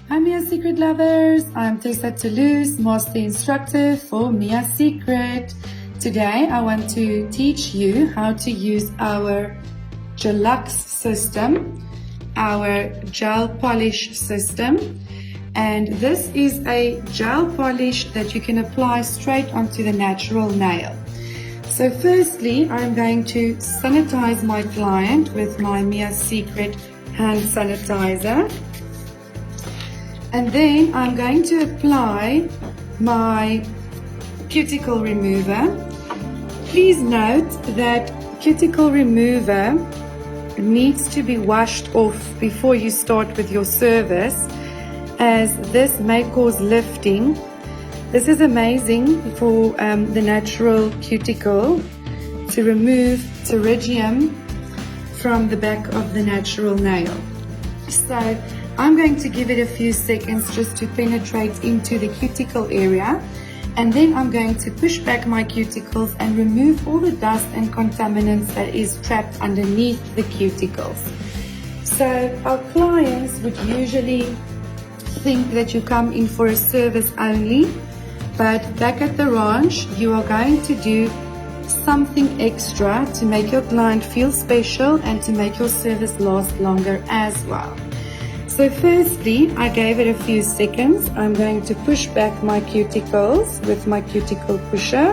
Hi Mia Secret lovers, I'm Tessa Toulouse, Master Instructor for Mia Secret. Today I want to teach you how to use our Gelux system, our gel polish system. And this is a gel polish that you can apply straight onto the natural nail. So firstly, I'm going to sanitize my client with my Mia Secret hand sanitizer. And then I'm going to apply my cuticle remover. Please note that cuticle remover needs to be washed off before you start with your service, as this may cause lifting. This is amazing for the natural cuticle to remove pterygium from the back of the natural nail. So I'm going to give it a few seconds just to penetrate into the cuticle area, and then I'm going to push back my cuticles and remove all the dust and contaminants that is trapped underneath the cuticles. So our clients would usually think that you come in for a service only, but back at the ranch you are going to do something extra to make your client feel special and to make your service last longer as well. So firstly, I gave it a few seconds. I'm going to push back my cuticles with my cuticle pusher.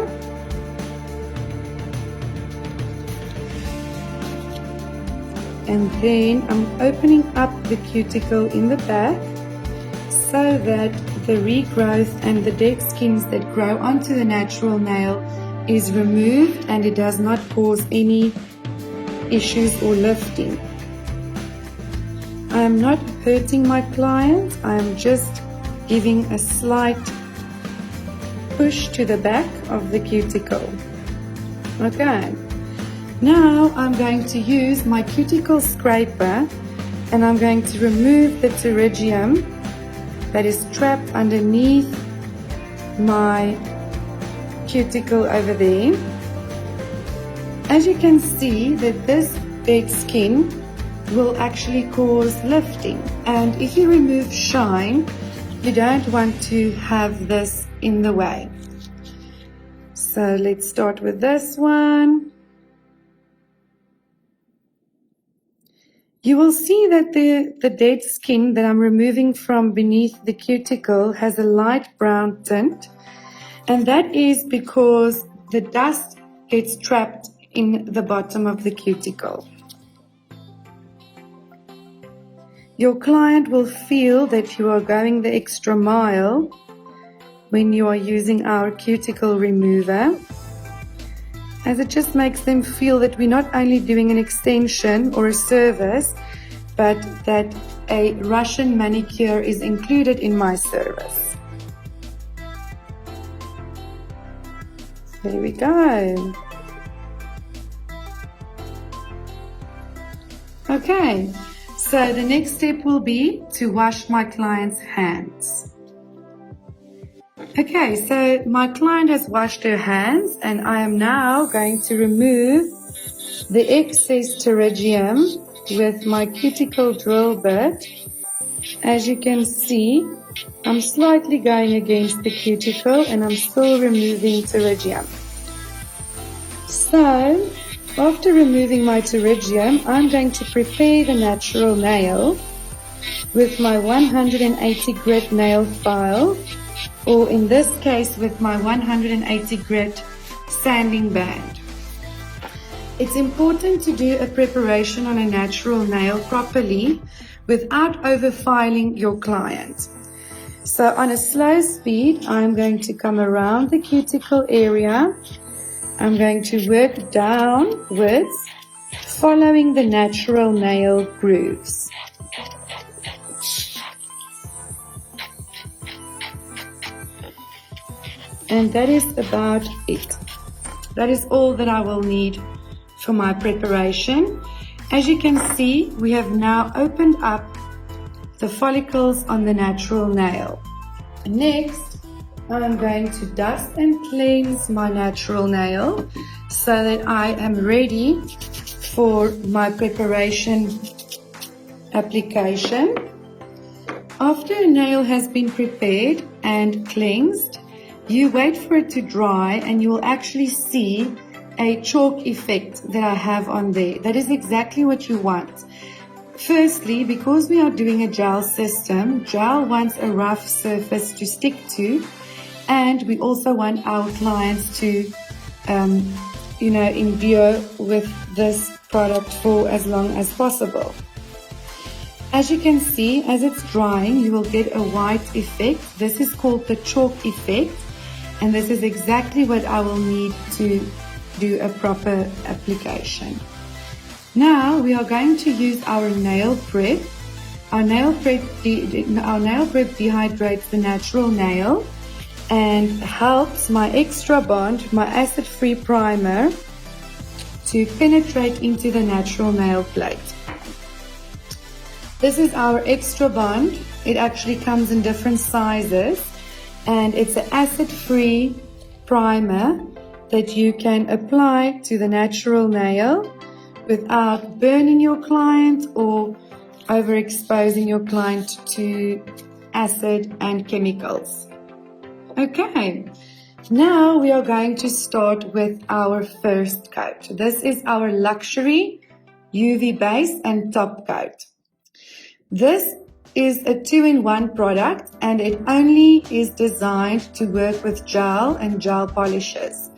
And then I'm opening up the cuticle in the back so that the regrowth and the dead skins that grow onto the natural nail is removed and it does not cause any issues or lifting. I am not hurting my client, I am just giving a slight push to the back of the cuticle. Okay, now I'm going to use my cuticle scraper and I'm going to remove the pterygium that is trapped underneath my cuticle over there. As you can see, that this dead skin will actually cause lifting, and if you remove shine, you don't want to have this in the way. So let's start with this one. You will see that the dead skin that I'm removing from beneath the cuticle has a light brown tint, and that is because the dust gets trapped in the bottom of the cuticle. Your client will feel that you are going the extra mile when you are using our cuticle remover, as it just makes them feel that we're not only doing an extension or a service, but that a Russian manicure is included in my service. There we go. Okay. So the next step will be to wash my client's hands. Okay, so my client has washed her hands and I am now going to remove the excess pterygium with my cuticle drill bit. As you can see, I'm slightly going against the cuticle and I'm still removing pterygium. So after removing my pterygium, I'm going to prepare the natural nail with my 180 grit nail file, or in this case with my 180 grit sanding band. It's important to do a preparation on a natural nail properly without over-filing your client. So on a slow speed, I'm going to come around the cuticle area. I'm going to work downwards, following the natural nail grooves. And that is about it. That is all that I will need for my preparation. As you can see, we have now opened up the follicles on the natural nail. Next, I'm going to dust and cleanse my natural nail so that I am ready for my preparation application. After a nail has been prepared and cleansed, you wait for it to dry and you will actually see a chalk effect that I have on there. That is exactly what you want. Firstly, because we are doing a gel system, gel wants a rough surface to stick to, and we also want our clients to endure with this product for as long as possible. As you can see, as it's drying, you will get a white effect. This is called the chalk effect, and this is exactly what I will need to do a proper application. Now we are going to use our nail prep. Our nail prep dehydrates the natural nail and helps my extra bond, my acid-free primer, to penetrate into the natural nail plate. This is our extra bond. It actually comes in different sizes, and it's an acid-free primer that you can apply to the natural nail without burning your client or overexposing your client to acid and chemicals. Okay, now we are going to start with our first coat. This is our luxury UV base and top coat. This is a 2-in-1 product, and it only is designed to work with gel and gel polishes.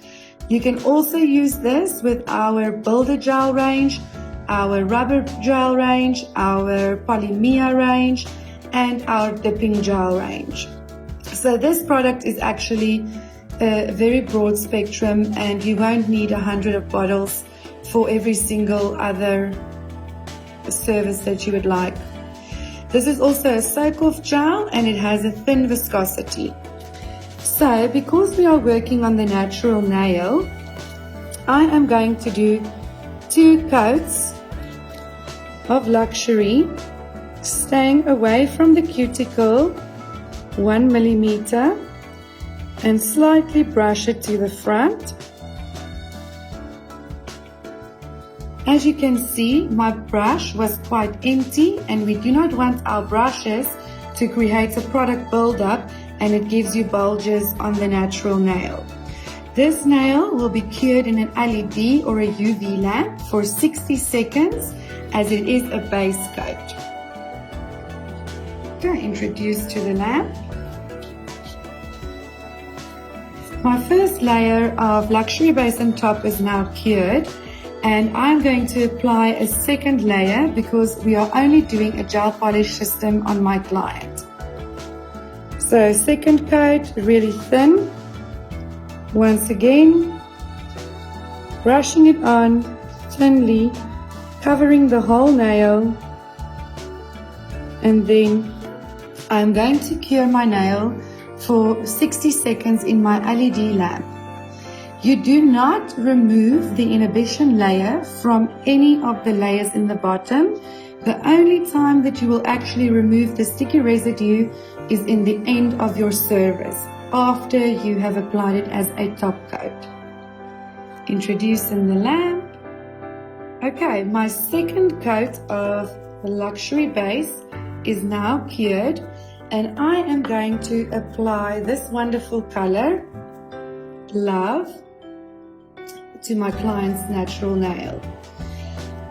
You can also use this with our builder gel range, our rubber gel range, our polymere range, and our dipping gel range. So this product is actually a very broad spectrum, and you won't need 100 bottles for every single other service that you would like. This is also a soak-off gel, and it has a thin viscosity. So because we are working on the natural nail, I am going to do 2 coats of luxury, staying away from the cuticle 1 millimeter, and slightly brush it to the front. As you can see, my brush was quite empty, and we do not want our brushes to create a product buildup and it gives you bulges on the natural nail. This nail will be cured in an LED or a UV lamp for 60 seconds as it is a base coat. Okay, introduce to the lamp. My first layer of luxury base and top is now cured, and I'm going to apply a second layer because we are only doing a gel polish system on my client. So second coat, really thin. Once again, brushing it on thinly, covering the whole nail, and then I'm going to cure my nail for 60 seconds in my LED lamp. You do not remove the inhibition layer from any of the layers in the bottom. The only time that you will actually remove the sticky residue is in the end of your service, after you have applied it as a top coat. Introduce in the lamp. Okay, my second coat of the luxury base is now cured, and I am going to apply this wonderful color, Love, to my client's natural nail.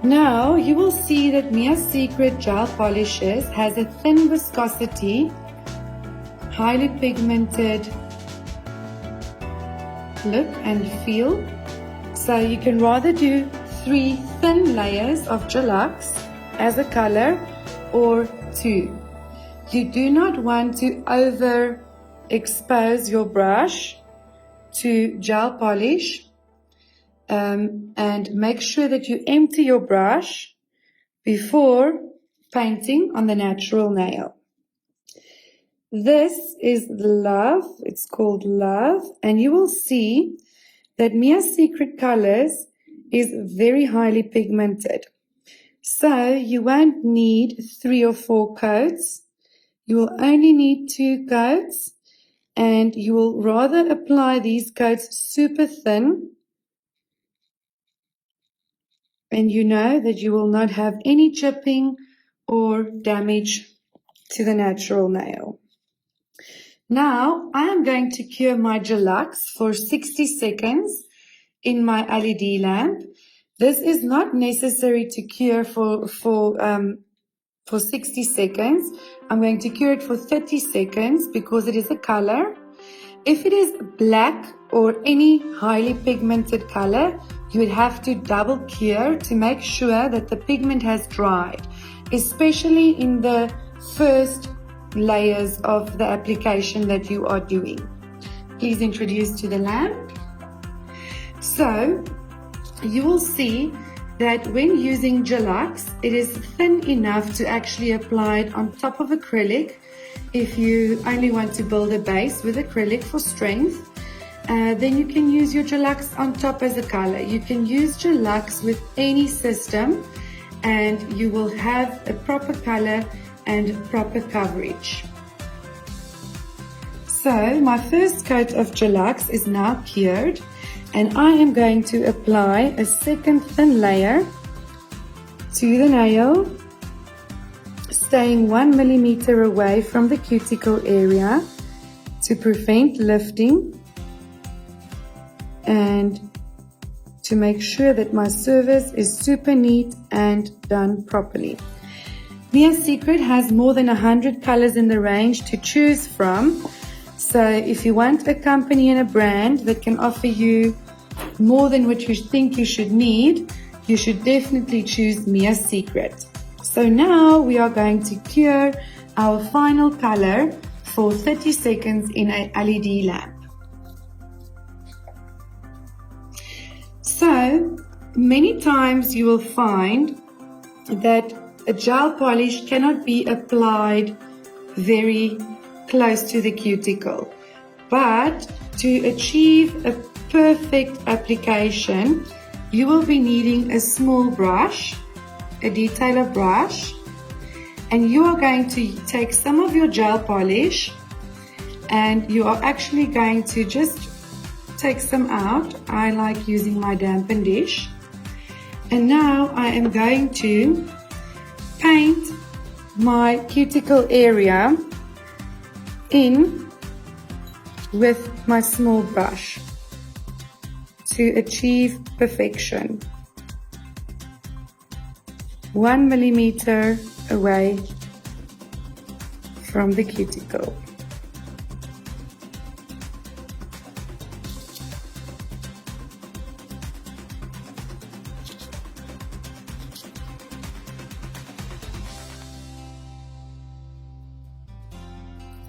Now you will see that Mia's Secret Gel Polishes has a thin viscosity, highly pigmented look and feel. So you can rather do 3 thin layers of Gelux as a color or 2. You do not want to overexpose your brush to gel polish, and make sure that you empty your brush before painting on the natural nail. This is Love, it's called Love, and you will see that Mia's Secret Colors is very highly pigmented. So you won't need 3 or 4 coats. You will only need 2 coats, and you will rather apply these coats super thin, and you know that you will not have any chipping or damage to the natural nail. Now I am going to cure my Gelux for 60 seconds in my LED lamp. This is not necessary to cure for 60 seconds. I'm going to cure it for 30 seconds because it is a color. If it is black or any highly pigmented color, you would have to double cure to make sure that the pigment has dried, especially in the first layers of the application that you are doing. Please introduce to the lamp. So you will see that when using Gelux, it is thin enough to actually apply it on top of acrylic. If you only want to build a base with acrylic for strength, then you can use your Gelux on top as a color. You can use Gelux with any system and you will have a proper color and proper coverage. So my first coat of Gelux is now cured, and I am going to apply a second thin layer to the nail, staying 1 millimeter away from the cuticle area to prevent lifting and to make sure that my surface is super neat and done properly. Mia's Secret has more than 100 colors in the range to choose from. So if you want a company and a brand that can offer you more than what you think you should need, you should definitely choose Mia's Secret. So now we are going to cure our final color for 30 seconds in a LED lamp. So many times you will find that a gel polish cannot be applied very close to the cuticle, but to achieve a perfect application, you will be needing a small brush, a detailer brush, and you are going to take some of your gel polish and you are actually going to just take some out. I like using my dampen dish. And now I am going to paint my cuticle area in with my small brush to achieve perfection. 1 millimeter away from the cuticle.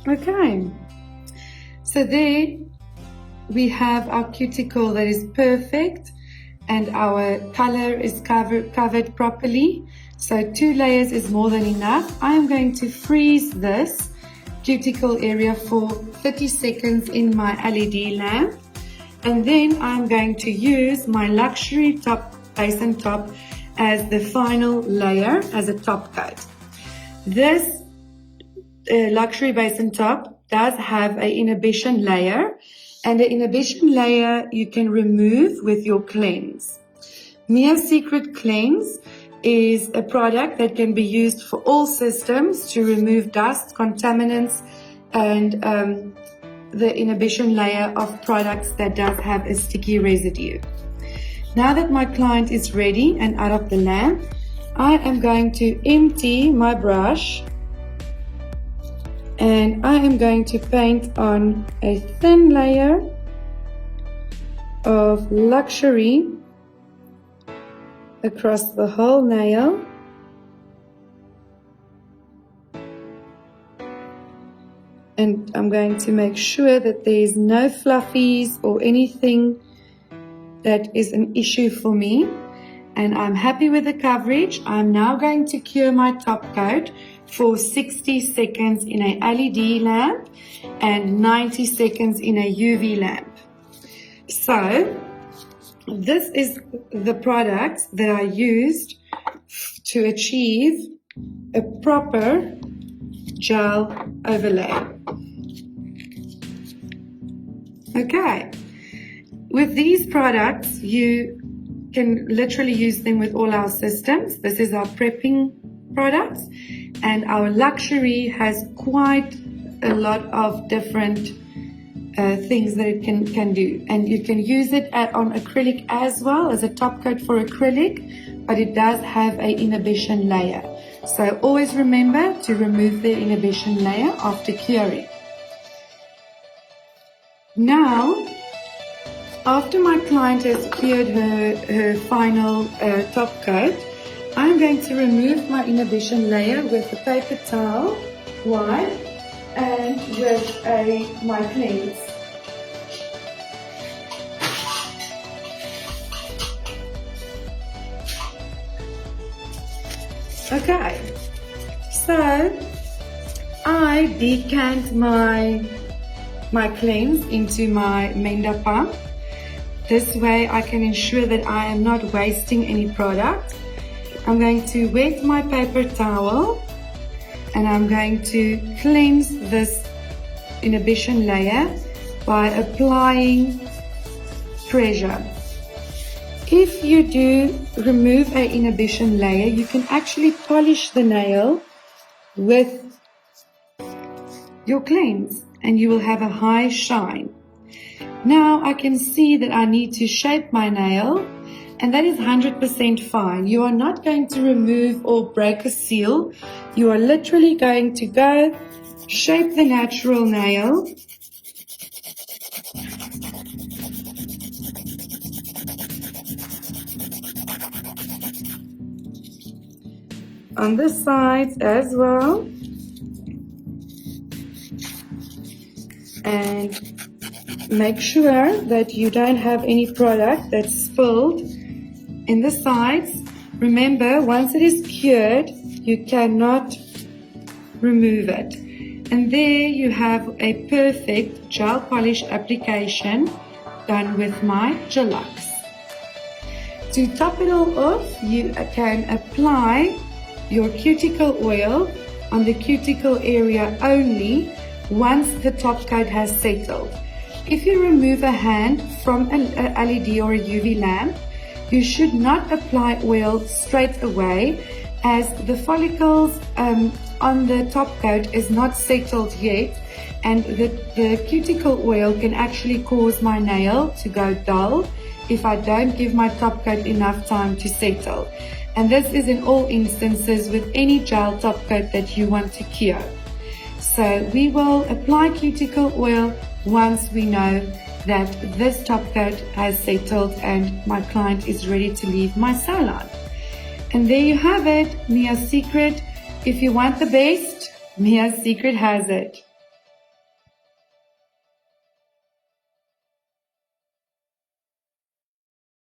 Okay, so there we have our cuticle that is perfect and our color is covered properly. So 2 layers is more than enough. I am going to freeze this cuticle area for 30 seconds in my LED lamp, and then I'm going to use my luxury base and top as the final layer as a top coat. This luxury base and top does have an inhibition layer, and the inhibition layer you can remove with your cleanse. Mia's Secret Cleanse is a product that can be used for all systems to remove dust, contaminants, and the inhibition layer of products that does have a sticky residue. Now that my client is ready and out of the lamp, I am going to empty my brush and I am going to paint on a thin layer of luxury across the whole nail. And I'm going to make sure that there is no fluffies or anything that is an issue for me. And I'm happy with the coverage. I'm now going to cure my top coat for 60 seconds in a LED lamp and 90 seconds in a UV lamp. So this is the product that I used to achieve a proper gel overlay. Okay, with these products you can literally use them with all our systems. This is our prepping products, and our luxury has quite a lot of different things that it can do, and you can use it on acrylic as well as a top coat for acrylic, but it does have a inhibition layer. So always remember to remove the inhibition layer after curing. Now, after my client has cured her final top coat, I'm going to remove my inhibition layer with a paper towel, wipe, and with my cleanse. Okay, so I decant my cleanse into my mender pump. This way I can ensure that I am not wasting any product. I'm going to wet my paper towel and I'm going to cleanse this inhibition layer by applying pressure. If you do remove an inhibition layer, you can actually polish the nail with your cleanse and you will have a high shine. Now I can see that I need to shape my nail, and that is 100% fine. You are not going to remove or break a seal. You are literally going to go shape the natural nail. On the sides as well. And make sure that you don't have any product that's spilled in the sides. Remember, once it is cured, you cannot remove it. And there you have a perfect gel polish application done with my Gelux. To top it all off, you can apply your cuticle oil on the cuticle area only once the top coat has settled. If you remove a hand from an LED or a UV lamp, you should not apply oil straight away, as the follicles on the top coat is not settled yet, and the cuticle oil can actually cause my nail to go dull if I don't give my top coat enough time to settle. And this is in all instances with any gel top coat that you want to cure. So we will apply cuticle oil once we know that this top coat has settled and my client is ready to leave my salon. And there you have it, Mia's Secret. If you want the best, Mia's Secret has it.